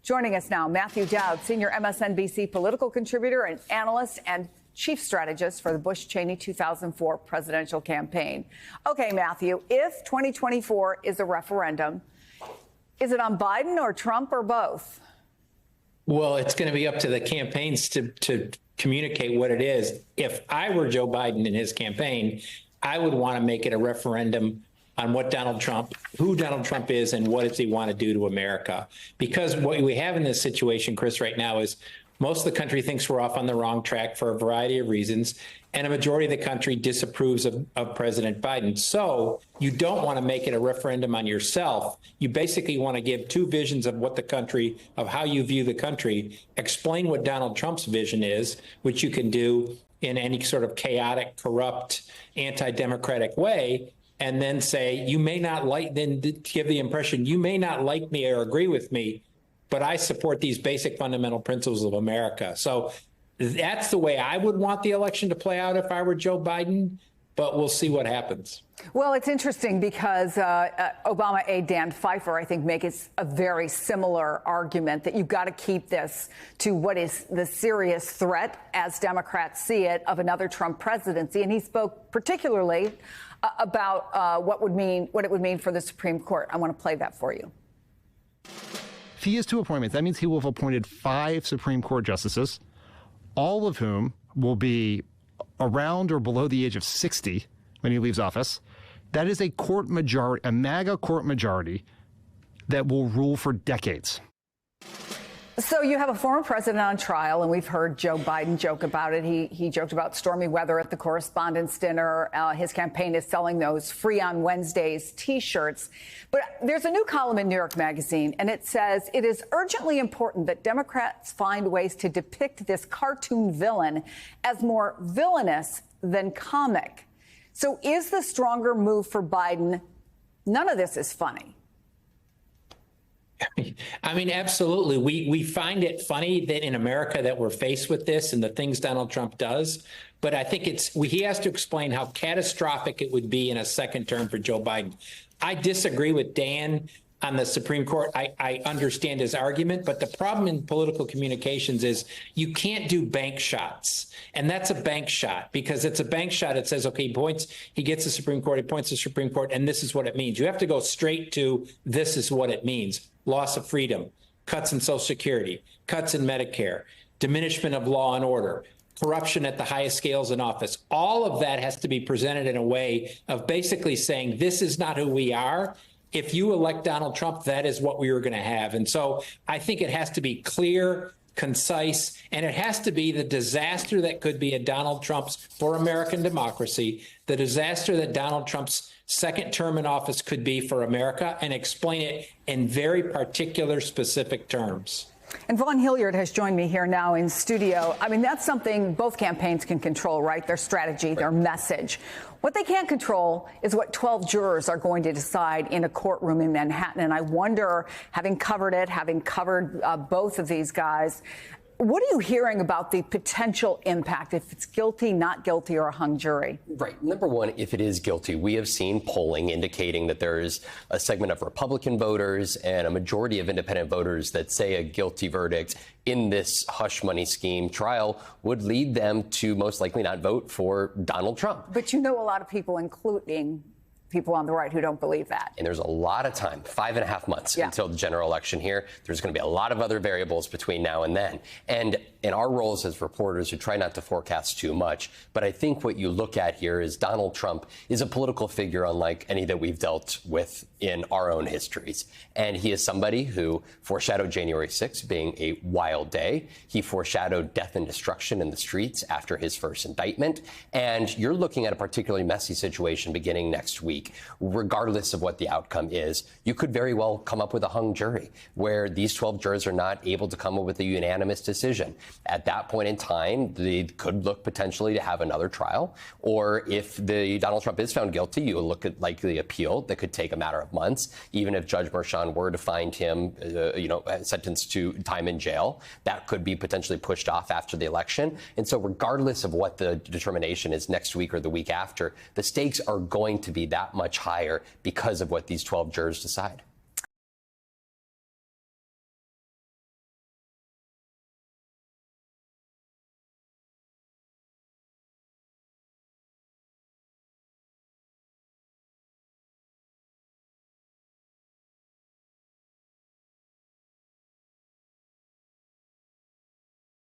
Joining us now, Matthew Dowd, senior MSNBC political contributor and analyst and chief strategist for the Bush-Cheney 2004 presidential campaign. Okay, Matthew, if 2024 is a referendum, is it on Biden or Trump or both? Well, it's going to be up to the campaigns to communicate what it is. If I were Joe Biden in his campaign, I would want to make it a referendum on what who Donald Trump is and what does he want to do to America. Because what we have in this situation, Chris, right now is most of the country thinks we're off on the wrong track for a variety of reasons, and a majority of the country disapproves of President Biden. So you don't want to make it a referendum on yourself. You basically want to give two visions of what the country, of how you view the country, explain what Donald Trump's vision is, which you can do in any sort of chaotic, corrupt, anti-democratic way, and then say, you may not like, then give the impression, you may not like me or agree with me, but I support these basic fundamental principles of America. So that's the way I would want the election to play out if I were Joe Biden, but we'll see what happens. Well, it's interesting because Obama aide Dan Pfeiffer, I think, makes a very similar argument that you've got to keep this to what is the serious threat, as Democrats see it, of another Trump presidency. And he spoke particularly about what it would mean for the Supreme Court. I want to play that for you. If he has two appointments, that means he will have appointed 5 Supreme Court justices, all of whom will be around or below the age of 60 when he leaves office. That is a court majority, a MAGA court majority that will rule for decades. So you have a former president on trial, and we've heard Joe Biden joke about it. He joked about stormy weather at the Correspondents' Dinner. His campaign is selling those free on Wednesdays T-shirts. But there's a new column in New York Magazine, and it says it is urgently important that Democrats find ways to depict this cartoon villain as more villainous than comic. So is the stronger move for Biden? None of this is funny. I mean, absolutely. We find it funny that in America that we're faced with this and the things Donald Trump does. But I think he has to explain how catastrophic it would be in a second term for Joe Biden. I disagree with Dan on the Supreme Court. I understand his argument, but the problem in political communications is you can't do bank shots. And that's a bank shot because it's a bank shot. It says, OK, he gets the Supreme Court, he points to the Supreme Court, and this is what it means. You have to go straight to this is what it means. Loss of freedom, cuts in Social Security, cuts in Medicare, diminishment of law and order, corruption at the highest scales in office. All of that has to be presented in a way of basically saying this is not who we are. If you elect Donald Trump, that is what we are going to have. And so I think it has to be clear, concise, and it has to be the disaster that could be a Donald Trump's for American democracy, the disaster that Donald Trump's second term in office could be for America, and explain it in very particular, specific terms. And Vaughn Hilliard has joined me here now in studio. I mean, that's something both campaigns can control, right? Their strategy, their message. What they can't control is what 12 jurors are going to decide in a courtroom in Manhattan. And I wonder, having covered both of these guys, what are you hearing about the potential impact if it's guilty, not guilty, or a hung jury? Right. Number one, if it is guilty, we have seen polling indicating that there is a segment of Republican voters and a majority of independent voters that say a guilty verdict in this hush money scheme trial would lead them to most likely not vote for Donald Trump. But you know a lot of people, including people on the right, who don't believe that. And there's a lot of time, 5.5 months until the general election here. There's going to be a lot of other variables between now and then. And in our roles as reporters, we try not to forecast too much. But I think what you look at here is Donald Trump is a political figure unlike any that we've dealt with in our own histories. And he is somebody who foreshadowed January 6th being a wild day. He foreshadowed death and destruction in the streets after his first indictment. And you're looking at a particularly messy situation beginning next week. Regardless of what the outcome is, you could very well come up with a hung jury where these 12 jurors are not able to come up with a unanimous decision. At that point in time, they could look potentially to have another trial. Or if Donald Trump is found guilty, you will look at likely appeal that could take a matter of months. Even if Judge Merchan were to find him, sentenced to time in jail, that could be potentially pushed off after the election. And so regardless of what the determination is next week or the week after, the stakes are going to be that much higher because of what these 12 jurors decide.